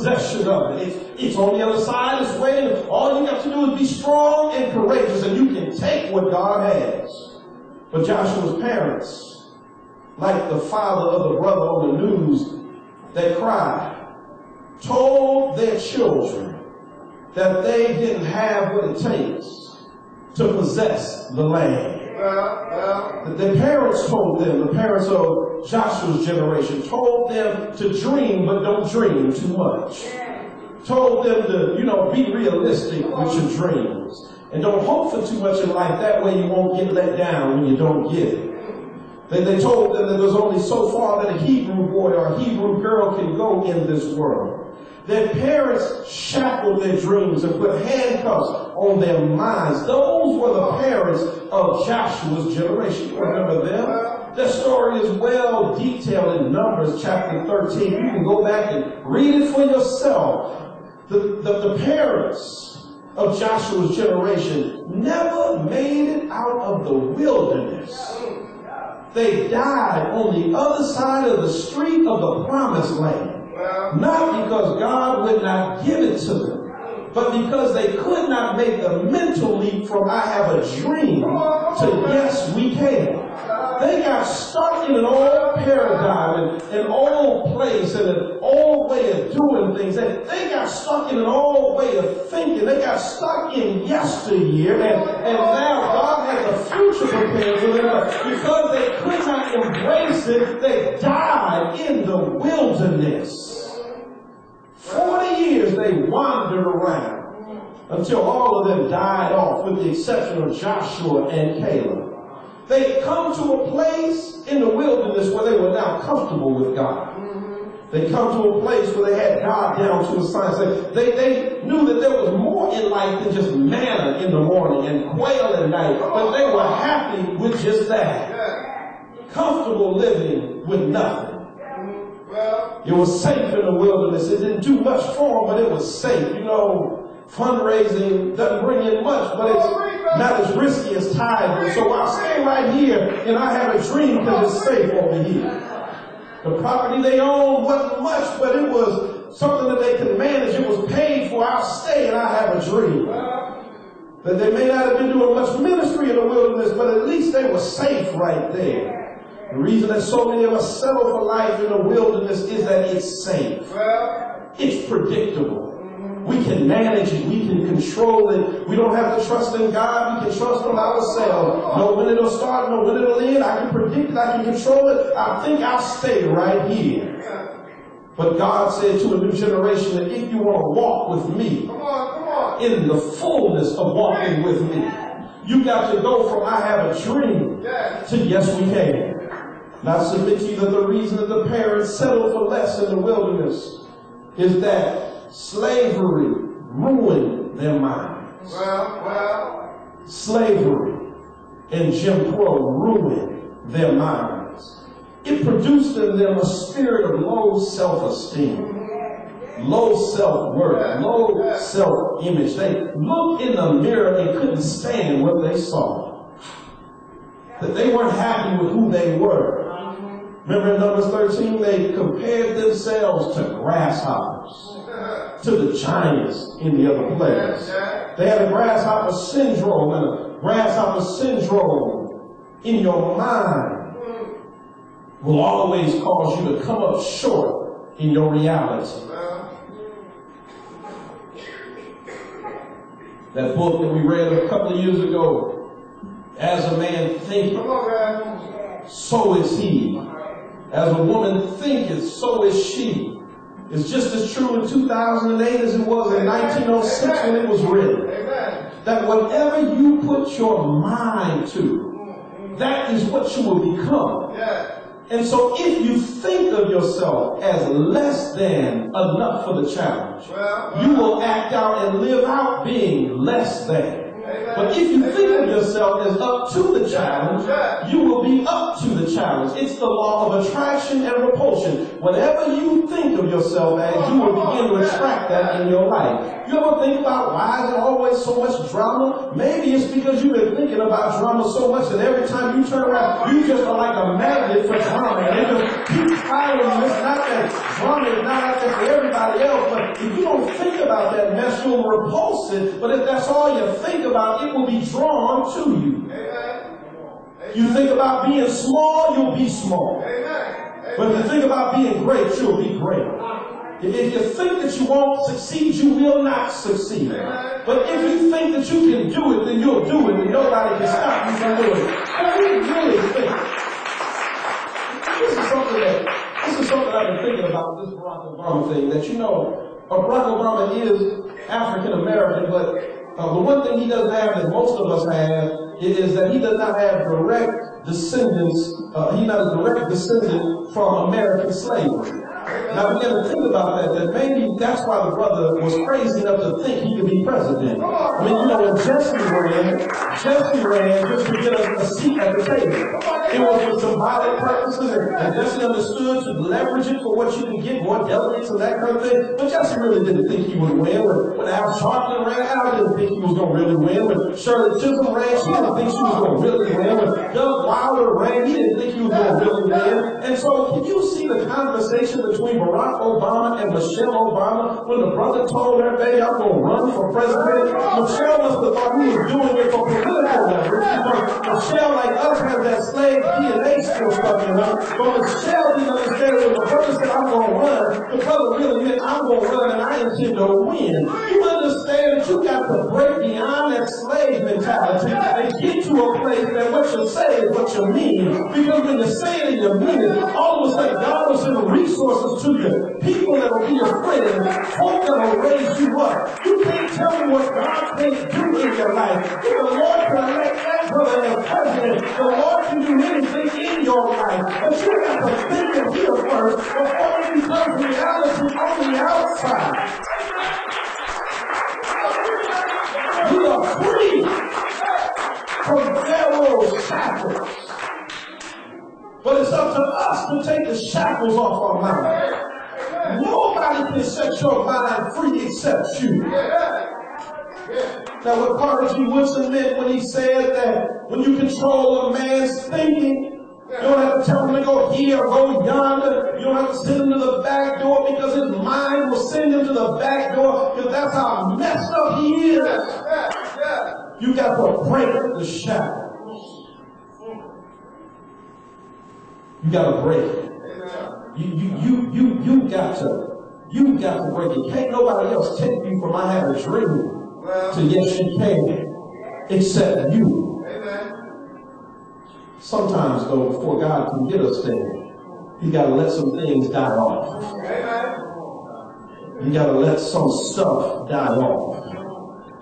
possession of it. It's on the other side, it's waiting. All you got to do is be strong and courageous, and you can take what God has. But Joshua's parents, like the father of the brother on the news that cried, told their children that they didn't have what it takes to possess the land. The parents told them, the parents of Joshua's generation, told them to dream, but don't dream too much. Told them to, be realistic with your dreams. And don't hope for too much in life. That way you won't get let down when you don't get it. They told them that there's only so far that a Hebrew boy or a Hebrew girl can go in this world. Their parents shackled their dreams and put handcuffs on their minds. Those were the parents of Joshua's generation. You remember them? Their story is well detailed in Numbers chapter 13. You can go back and read it for yourself. The parents of Joshua's generation never made it out of the wilderness. They died on the other side of the street of the promised land. Not because God would not give it to them, but because they could not make the mental leap from I have a dream to yes, we can. They got stuck in an old paradigm, an old place, and an old way of doing things. They got stuck in an old way of thinking. They got stuck in yesteryear, and now God had the future prepared for them. But because they could not embrace it, they died in the wilderness. 40 years they wandered around until all of them died off, with the exception of Joshua and Caleb. They come to a place in the wilderness where they were now comfortable with God. They come to a place where they had God down to a science. They knew that there was more in life than just manna in the morning and quail at night, but they were happy with just that. Comfortable living with nothing. It was safe in the wilderness. It didn't do much for them, but it was safe. Fundraising doesn't bring in much, but it's not as risky as tithing. So I'll stay right here and I have a dream because it's safe over here. The property they owned wasn't much, but it was something that they could manage. It was paid for. I'll stay and I have a dream. That they may not have been doing much ministry in the wilderness, but at least they were safe right there. The reason that so many of us settle for life in the wilderness is that it's safe. It's predictable. We can manage it. We can control it. We don't have to trust in God. We can trust in ourselves. Know when it'll start, know when it'll end. I can predict it. I can control it. I think I'll stay right here. But God said to a new generation that if you want to walk with me in the fullness of walking with me, you got to go from I have a dream to yes, we can. And I submit to you that the reason that the parents settled for less in the wilderness is that slavery ruined their minds. Slavery and Jim Crow ruined their minds. It produced in them a spirit of low self-esteem, low self-worth, low self-image. They looked in the mirror and couldn't stand what they saw. That they weren't happy with who they were. Remember in Numbers 13, they compared themselves to grasshoppers, to the giants in the other place. They had a grasshopper syndrome, and a grasshopper syndrome in your mind will always cause you to come up short in your reality. That book that we read a couple of years ago, As a Man Thinketh, so is he. As a woman thinketh, so is she. It's just as true in 2008 as it was in 1906 when it was written. That whatever you put your mind to, that is what you will become. And so if you think of yourself as less than enough for the challenge, you will act out and live out being less than. But if you think of yourself as up to the challenge, you will be up to the challenge. It's the law of attraction and repulsion. Whatever you think of yourself as, you will begin to attract that in your life. You ever think about why is there always so much drama? Maybe it's because you've been thinking about drama so much that every time you turn around, you just are like a magnet for drama. And it just keeps following you. It's not that drama is not out there for everybody else, but if you don't think about that mess, you'll repulse it. But if that's all you think about, it will be drawn to you. You think about being small, you'll be small. But if you think about being great, you'll be great. If you think that you won't succeed, you will not succeed. But if you think that you can do it, then you'll do it, and nobody can stop you from doing it. What do you really think? This is something I've been thinking about with this Barack Obama thing, that Barack Obama is African American, but the one thing he doesn't have that most of us have is that he does not have direct descendants, he's not a direct descendant from American slavery. Now we got to think about that maybe that's why the brother was crazy enough to think he could be president. I mean, when Jesse ran just to get a seat at the table. It was for symbolic purposes, and Jesse understood to leverage it for what you can get, more delegates and that kind of thing. But Jesse really didn't think he would win. When Al Sharpton ran, Al didn't think he was going to really win. When Shirley Chisholm ran, she didn't think she was going to really win. When Doug Wilder ran, he didn't think he was going to really win. And so, can you see the conversation between Barack Obama and Michelle Obama when the brother told her, baby, I'm going to run for president? Michelle must have thought he was doing it for political leverage, because Michelle, like us, has that slave DNA still stuck in her. But Michelle didn't understand when the brother said, I'm going to run, the brother really meant, I'm going to run and I intend to win. You understand that you got to break beyond that slave mentality and get to a place that what you say is what you mean. Because when you say it and you mean it, all of a sudden God will send resources to you, people that will be your friends, folk that will raise you up. You can't tell me what God can't do in your life. If the Lord can elect that brother as president, the Lord can do anything in your life. But you got to think of here first before it becomes reality on the outside. We are free from Pharaoh's shackles. But it's up to us to take the shackles off our mind. Nobody can set your mind free except you. Now, what Carter G. Woodson meant when he said that when you control a man's thinking, you don't have to tell him to go here or go yonder. You don't have to send him to the back door, because his mind will send him to the back door, because that's how messed up he is. You got to break the shackles. You got to break it. You got to break it. Can't nobody else take you from I have a dream to yes you can, except you. Sometimes though, before God can get us there, He got to let some things die off. You got to let some stuff die off.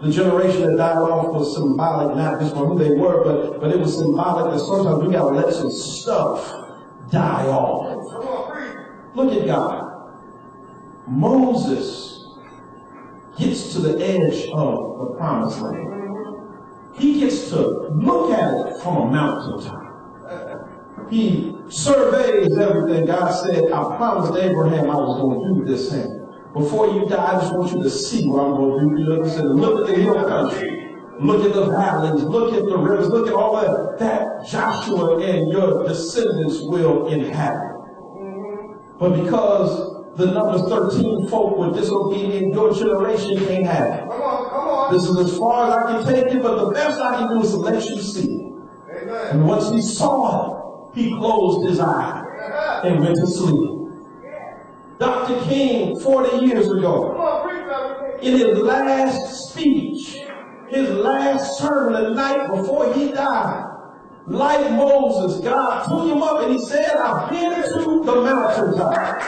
The generation that died off was symbolic, not just for who they were, but it was symbolic that sometimes we got to let some stuff die off. Look at God. Moses gets to the edge of the promised land. He gets to look at it from a mountaintop. He surveys everything. God said, I promised Abraham I was going to do this thing. Before you die, I just want you to see what I'm going to do. Look at the hill country. Look at the valleys. Look at the rivers. Look at all that Joshua and your descendants will inhabit. But because the number 13 folk were disobedient, your generation can't have it. Come on. This is as far as I can take it, but the best I can do is to let you see it. Amen. And once he saw it, he closed his eyes and went to sleep. Dr. King, 40 years ago, in his last speech, his last sermon the night before he died, like Moses, God took him up and he said, I've been to the mountaintop.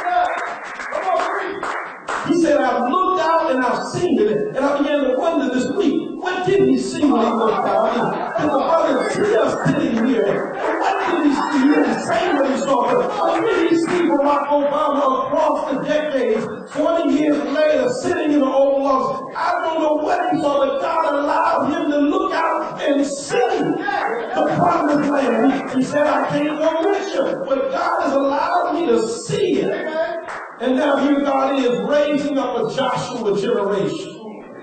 He said, I've looked out and I've seen it. And I began to wonder this week, what did he see when he looked out? And the brother just sitting here. And what did he see? He didn't say what he saw. But what did he see Barack Obama across the decades, 40 years later, sitting in the Oval Office? I don't know what he saw, but God allowed him to look out and see the promised land. He said, I can't go with you, but God has allowed me to see it. And now here God is raising up a Joshua generation.